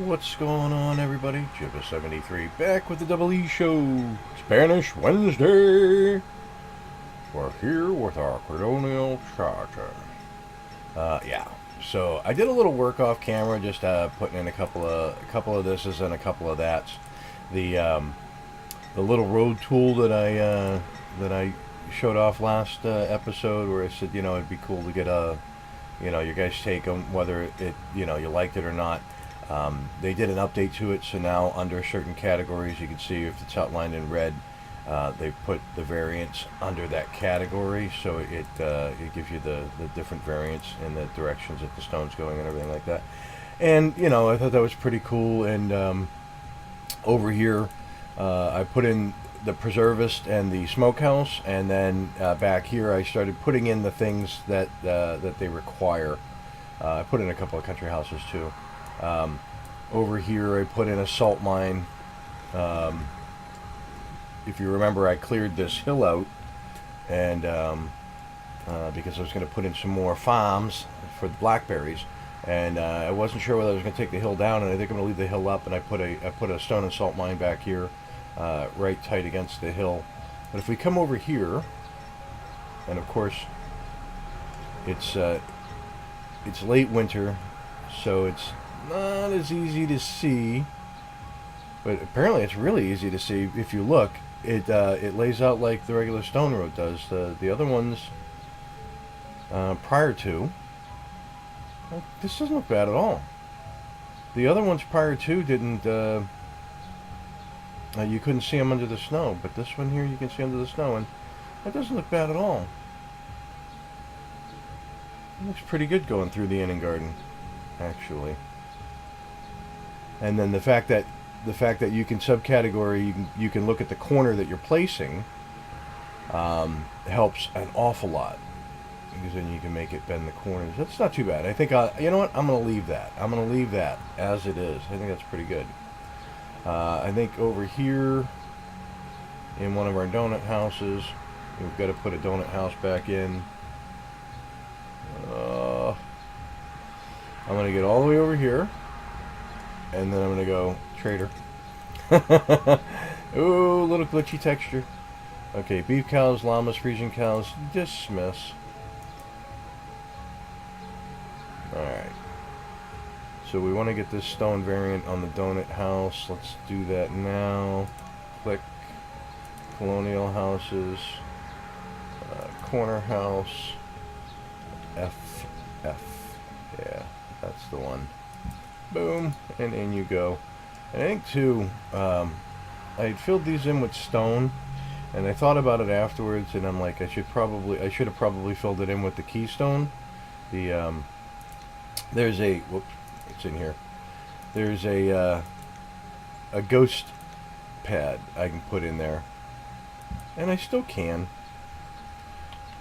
What's going on, everybody? Jibba 73 back with the Double E Show. Spanish Wednesday. We're here with our Colonial charter. Yeah. So I did a little work off camera, just putting in a couple of thises and a couple of that's. The little road tool that I showed off last episode, where I said, it'd be cool to get your guys' take on whether you liked it or not. They did an update to it, so now under certain categories, you can see if it's outlined in red, they put the variants under that category, so it gives you the different variants and the directions that the stone's going and everything like that. And, I thought that was pretty cool. And over here, I put in the preservist and the smokehouse, and then back here I started putting in the things that they require. I put in a couple of country houses too. Over here I put in a salt mine. If you remember, I cleared this hill out, and because I was going to put in some more farms for the blackberries, and I wasn't sure whether I was going to take the hill down, and I think I'm going to leave the hill up, and I put a stone and salt mine back here, right tight against the hill. But if we come over here, and of course it's late winter, so it's not as easy to see, but apparently it's really easy to see if you look. It lays out like the regular stone road does. The other ones prior to, well, this doesn't look bad at all. The other ones prior to didn't, you couldn't see them under the snow, but this one here you can see under the snow, and that doesn't look bad at all. It looks pretty good going through the inning garden, actually. And then the fact that you can subcategory, you can look at the corner that you're placing, helps an awful lot, because then you can make it bend the corners. That's not too bad. I think you know what, I'm going to leave that. I'm going to leave that as it is. I think that's pretty good. I think over here in one of our donut houses, we've got to put a donut house back in. I'm going to get all the way over here, and then I'm going to go trader. Ooh, little glitchy texture. Okay, beef cows, llamas, Frisian cows, dismiss. Alright. So we want to get this stone variant on the donut house. Let's do that now. Click. Colonial houses. Corner house. F. Yeah, that's the one. Boom, and in you go. And I think too, I had filled these in with stone, and I thought about it afterwards, and I'm like, I should have probably filled it in with the keystone. There's a, whoops, it's in here. There's a ghost pad I can put in there, and I still can.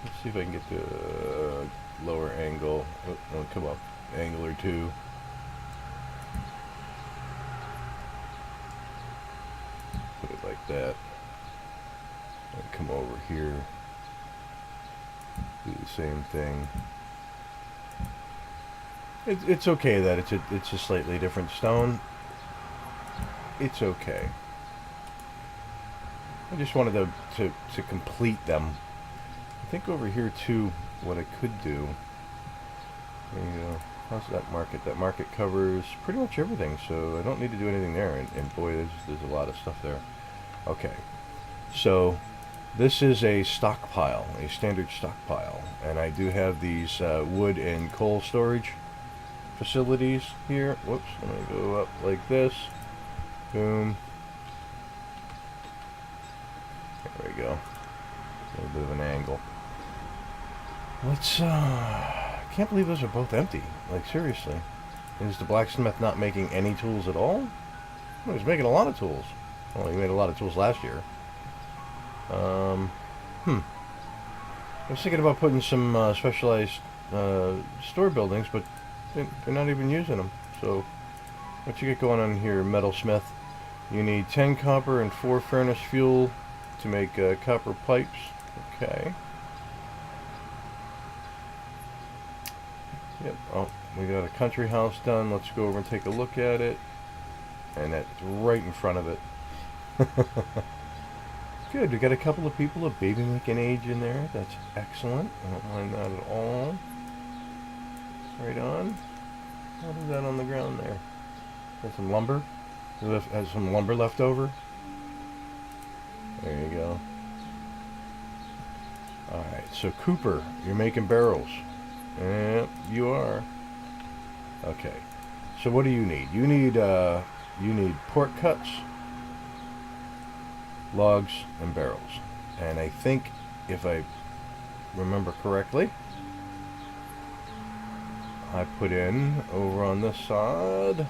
Let's see if I can get the lower angle. Oh, come up, angle or two. Put it like that, and come over here, do the same thing. It's okay that it's a slightly different stone. It's okay. I just wanted to complete them. I think over here too, what I could do. There you go. How's that market? That market covers pretty much everything, so I don't need to do anything there. And boy, there's a lot of stuff there. Okay, so this is a stockpile, a standard stockpile, and I do have these wood and coal storage facilities here. Whoops, I'm going to go up like this. Boom. There we go. A little bit of an angle. Let's, can't believe those are both empty. Like, seriously. Is the blacksmith not making any tools at all? Well, he's making a lot of tools. Well, he made a lot of tools last year. I was thinking about putting some specialized store buildings, but they're not even using them. So, what you get going on here, metalsmith? You need 10 copper and 4 furnace fuel to make copper pipes. Okay. Yep. Oh, we got a country house done. Let's go over and take a look at it. and that's right in front of it. Good, we got a couple of people of baby making age in there. That's excellent. I don't mind that at all. Right on. What is that on the ground there? Got some lumber? Has some lumber left over? There you go. Alright, so Cooper, you're making barrels. Yep, you are. Okay. So what do you need? You need pork cuts, logs, and barrels. And I think, if I remember correctly, I put in over on this side.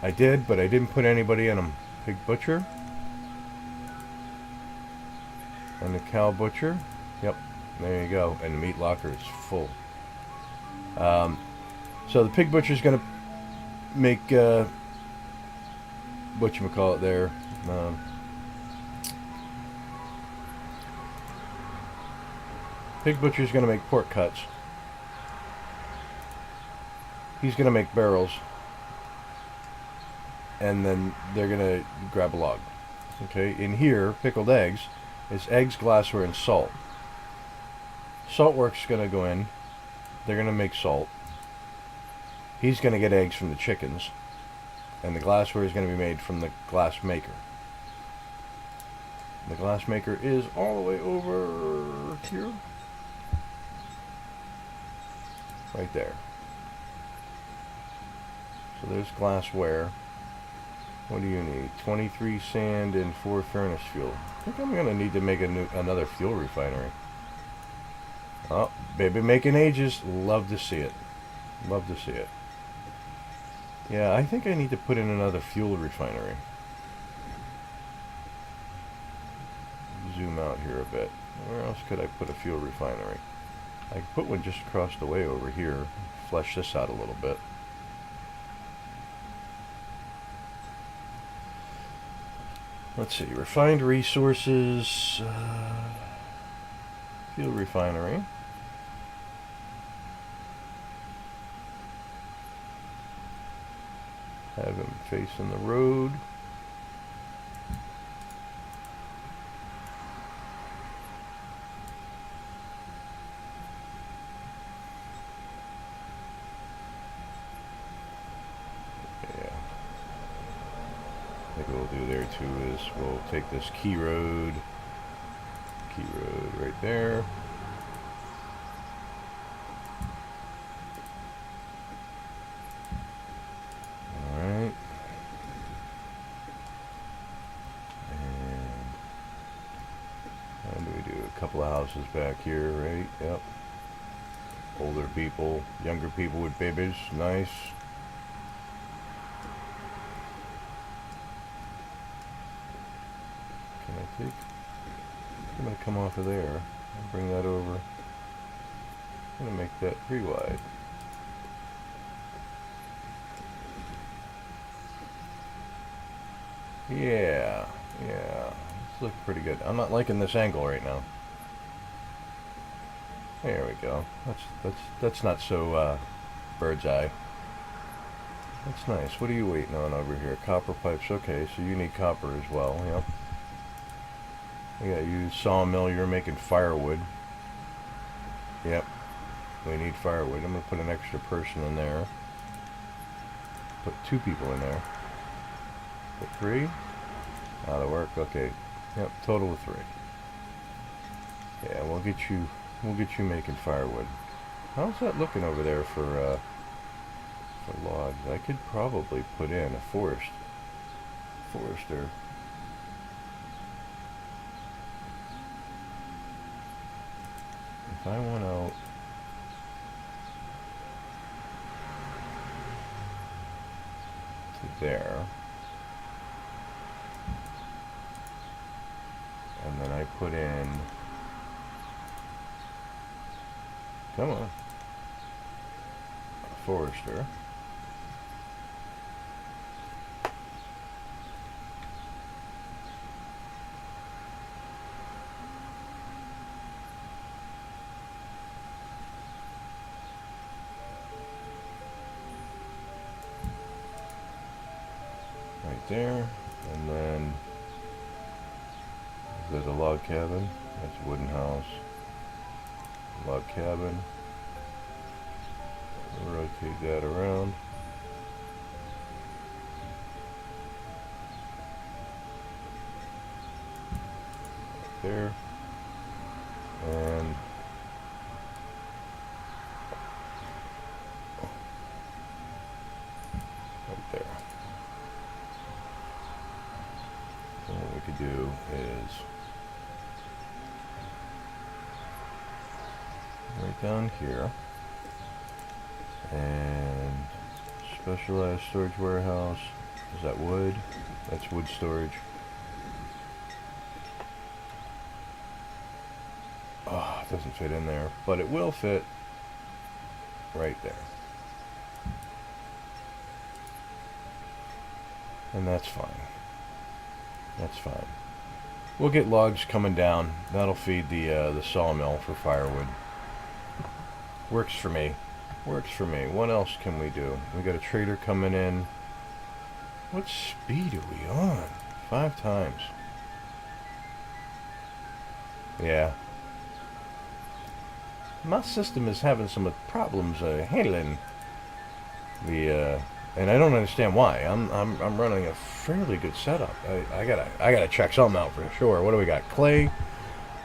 I did, but I didn't put anybody in them. Pig butcher and the cow butcher. Yep, there you go. And the meat locker is full. So the pig butcher is going to make whatchamacallit there. Pig butcher is going to make pork cuts. He's going to make barrels. And then they're going to grab a log. Okay, in here, pickled eggs, is eggs, glassware, and salt. Saltworks going to go in. They're going to make salt. He's going to get eggs from the chickens. And the glassware is going to be made from the glass maker. The glass maker is all the way over here. Right there. So there's glassware. What do you need? 23 sand and 4 furnace fuel. I think I'm going to need to make another fuel refinery. Oh, baby making ages. Love to see it. Love to see it. Yeah, I think I need to put in another fuel refinery. Zoom out here a bit. Where else could I put a fuel refinery? I could put one just across the way over here. Flesh this out a little bit. Let's see, refined resources, fuel refinery. Have him facing the road. What we'll do there too is we'll take this key road right there. Alright. And how do we do? A couple of houses back here, right? Yep. Older people, younger people with babies, nice. I'm going to come off of there and bring that over. I'm going to make that pretty wide. Yeah, it's looking pretty good. I'm not liking this angle right now. There we go. That's not so bird's eye. That's nice. What are you waiting on over here? Copper pipes. Okay, so you need copper as well. Yep. Yeah, you sawmill, you're making firewood. Yep, we need firewood. I'm going to put an extra person in there. Put 2 people in there. Put 3. That'll work. Okay. Yep, total of 3. Yeah, we'll get you making firewood. How's that looking over there for logs? I could probably put in a forester. If I went out to there, and then I put in, come on, a forester. right there, and then there's a log cabin. That's a wooden house. Log cabin. Rotate that around. Right there. And right there. So what we could do is right down here, and specialized storage warehouse. Is that wood? That's wood storage. Oh, it doesn't fit in there, but it will fit right there. And that's fine. That's fine. We'll get logs coming down. That'll feed the sawmill for firewood. Works for me. Works for me. What else can we do? We got a trader coming in. What speed are we on? 5 times. Yeah. My system is having some problems handling the and I don't understand why. I'm running a fairly good setup. I gotta check something out for sure. What do we got? Clay,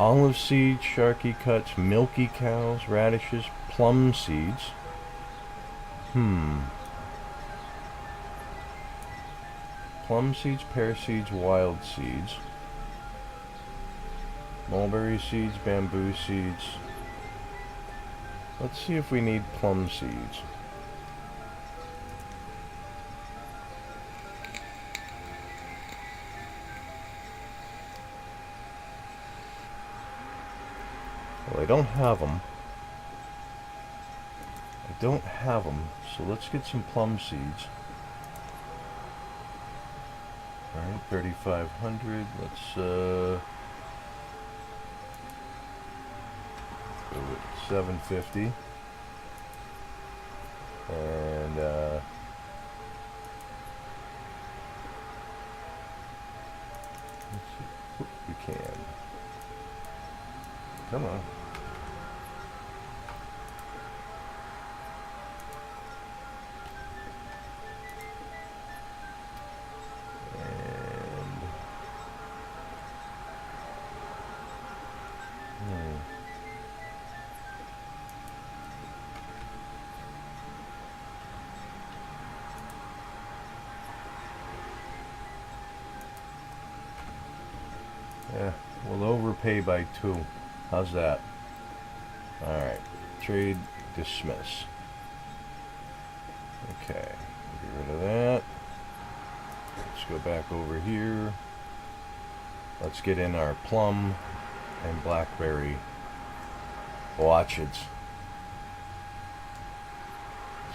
olive seeds, sharky cuts, milky cows, radishes, plum seeds. Plum seeds, pear seeds, wild seeds, mulberry seeds, bamboo seeds. Let's see if we need plum seeds. Well, I don't have them. I don't have them, so let's get some plum seeds. Alright, 3,500. Let's go with 750. And let's see. Oop, we can. Come on. Yeah, we'll overpay by 2. How's that? Alright, trade dismiss. Okay, get rid of that. Let's go back over here. Let's get in our plum and blackberry orchards.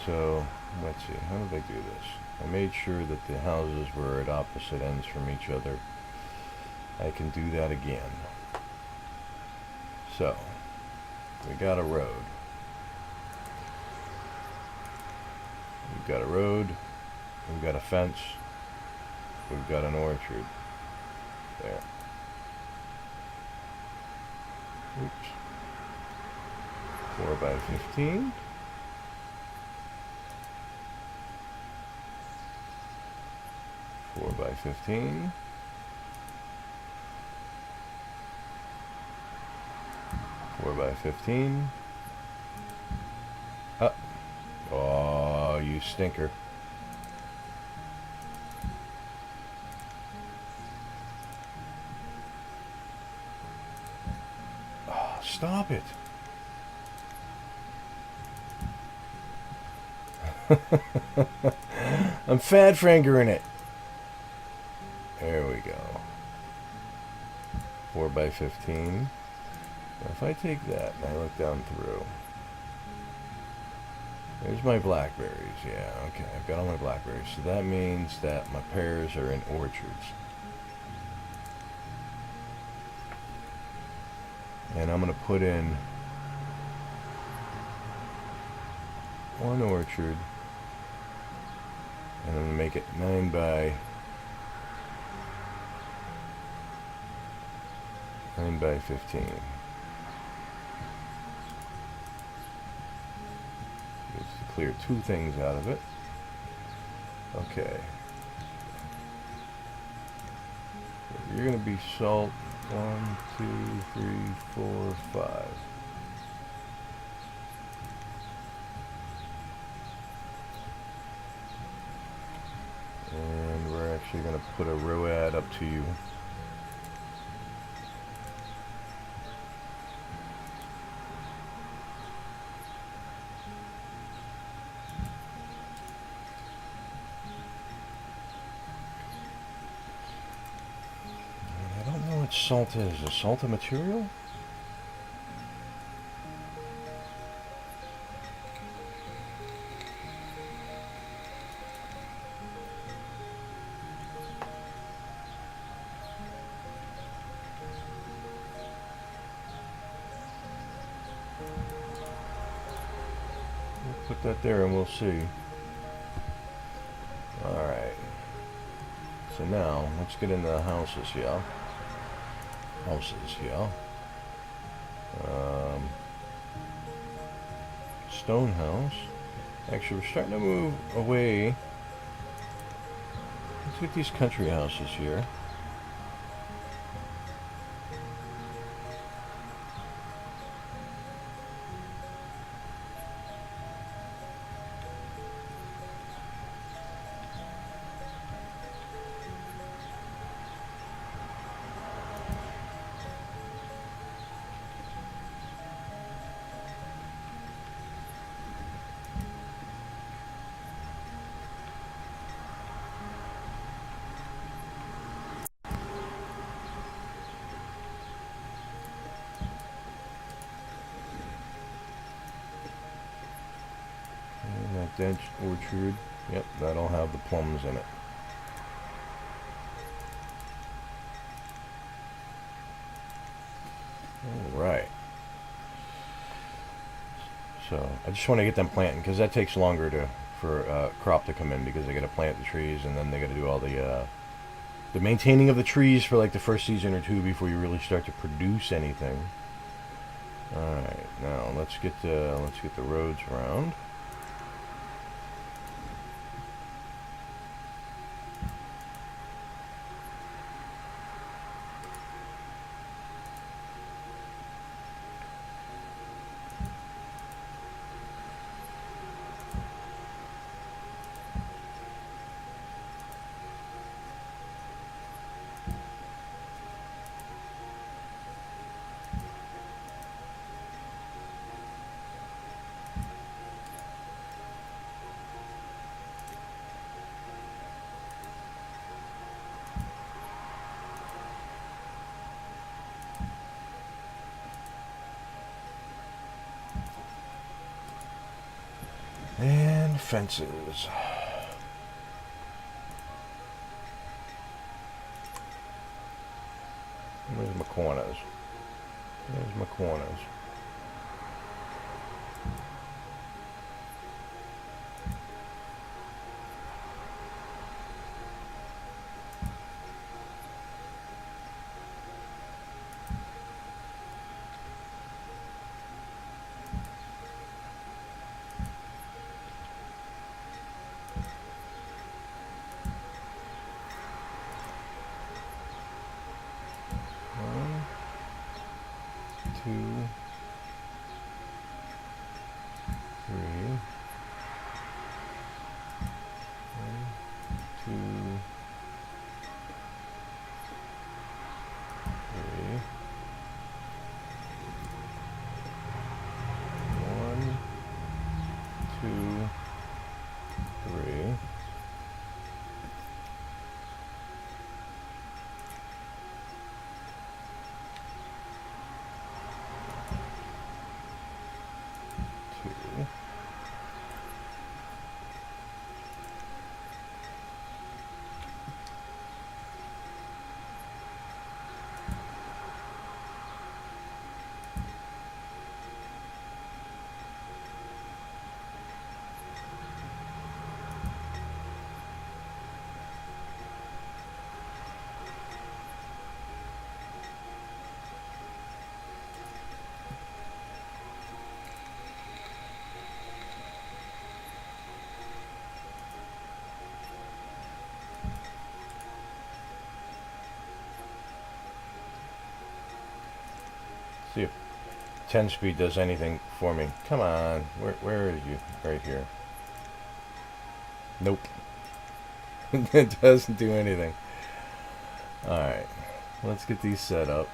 So, let's see, how did I do this? I made sure that the houses were at opposite ends from each other. I can do that again. So, we got a road. We've got a road. We've got a fence. We've got an orchard. There. Oops. 4 by 15. 4 by 15. 4 by 15. Up. Oh, you stinker. Oh, stop it. I'm fat fingering it. There we go. 4 by 15. Now if I take that and I look down through, there's my blackberries. Yeah, okay, I've got all my blackberries. So that means that my pears are in orchards. And I'm going to put in one orchard, and I'm going to make it 9 by 9 by 15. Just to clear 2 things out of it. Okay. You're going to be salt 1, 2, 3, 4, 5. And we're actually going to put a row ad up to you. What salt is? Is salt a material? We'll put that there and we'll see. Alright. So now, let's get into the houses here. Stone house. Actually, we're starting to move away. Let's get these country houses here. Dench orchard. Yep, that'll have the plums in it. Alright. So, I just want to get them planting, because that takes longer for crop to come in, because they got to plant the trees, and then they got to do all the maintaining of the trees for like the first season or 2 before you really start to produce anything. Alright, now let's get the roads around. And fences. Where's my corners? There's my corners. Two, 3, 1, 2, 3, 1, 2, 3. See if 10 speed does anything for me. Come on. Where are you? Right here. Nope. It doesn't do anything. Alright. Let's get these set up.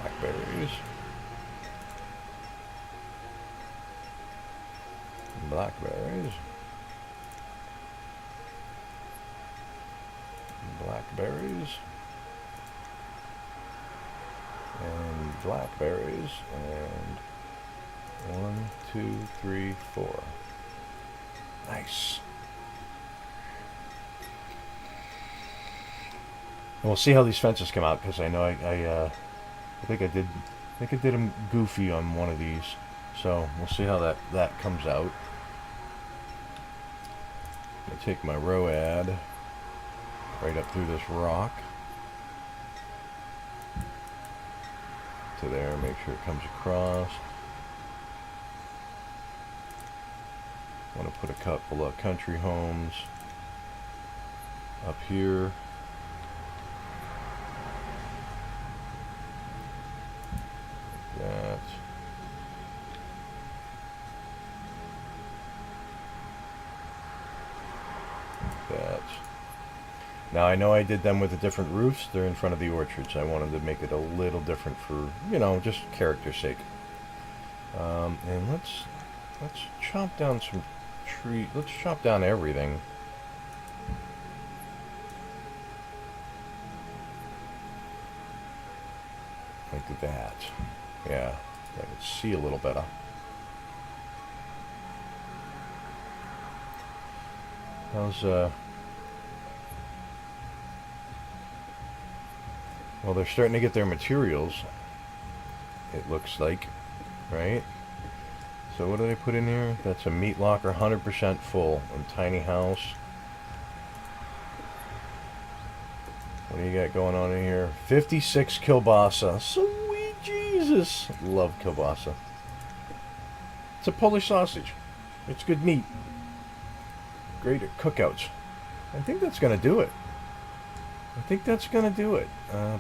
Blackberries. Blackberries. Blackberries. And blackberries. And 1, 2, 3, 4. Nice. And we'll see how these fences come out, because I know I think I did them goofy on one of these. So we'll see how that comes out. I'm going to take my ROAD right up through this rock to there, make sure it comes across. I want to put a couple of country homes up here. Like that. That. Now I know I did them with the different roofs. They're in front of the orchards. I wanted to make it a little different for, you know, just character's sake. And let's chop down some tree. Let's chop down everything. Like that. Yeah, I can see a little better. How's well, they're starting to get their materials, it looks like, right? So what do they put in here? That's a meat locker, 100% full, and tiny house. What do you got going on in here? 56 kielbasa. Sweet Jesus. Love kielbasa. It's a Polish sausage. It's good meat. Great at cookouts. I think that's going to do it.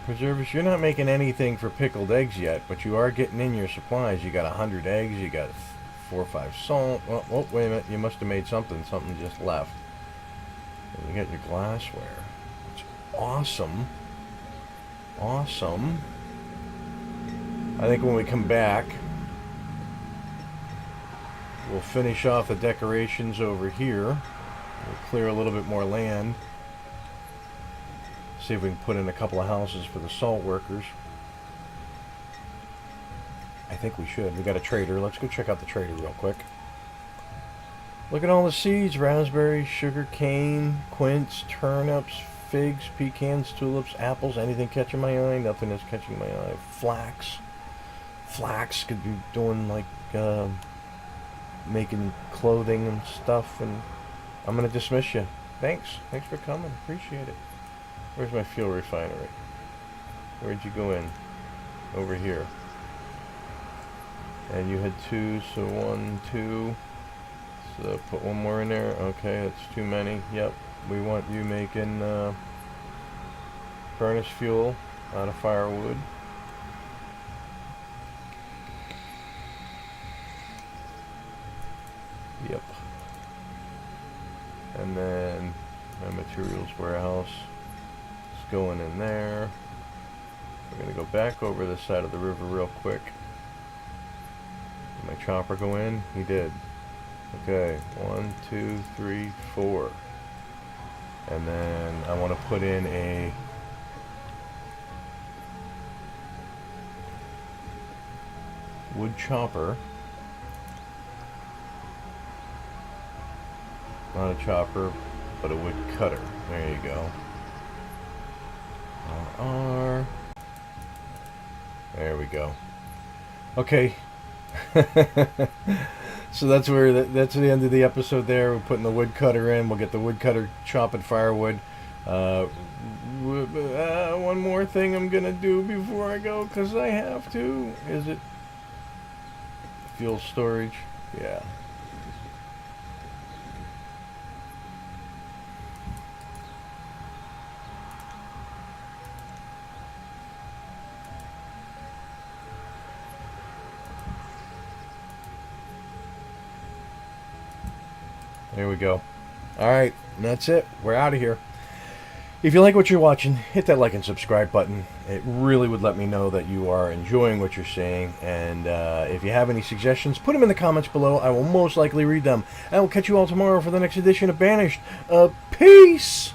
Preservers, you're not making anything for pickled eggs yet, but you are getting in your supplies. You got 100 eggs, you got 4 or 5 salt. Oh, wait a minute, you must have made something. Something just left. And you got your glassware. It's awesome. Awesome. I think when we come back, we'll finish off the decorations over here. We'll clear a little bit more land. See if we can put in a couple of houses for the salt workers. I think we should. We got a trader. Let's go check out the trader real quick. Look at all the seeds. Raspberries, sugar cane, quince, turnips, figs, pecans, tulips, apples. Anything catching my eye? Nothing is catching my eye. Flax. Flax could be doing like making clothing and stuff. And I'm going to dismiss you. Thanks. Thanks for coming. Appreciate it. Where's my fuel refinery? Where'd you go in? Over here. And you had 2, so 1, 2. So put one more in there. Okay, that's too many. Yep. We want you making furnace fuel out of firewood. Yep. And then my materials warehouse. Going in there. We're going to go back over this side of the river real quick. Did my chopper go in? He did. Okay, 1, 2, 3, 4. And then I want to put in a wood chopper. Not a chopper, but a wood cutter. There you go. R. There we go. Okay. So that's where that's the end of the episode there. We're putting the woodcutter in. We'll get the woodcutter chopping firewood. One more thing I'm going to do before I go, because I have to. Is it Fuel storage. Yeah. There we go. All right, that's it. We're out of here. If you like what you're watching, hit that like and subscribe button. It really would let me know that you are enjoying what you're seeing. And if you have any suggestions, put them in the comments below. I will most likely read them. I will catch you all tomorrow for the next edition of Banished. Peace!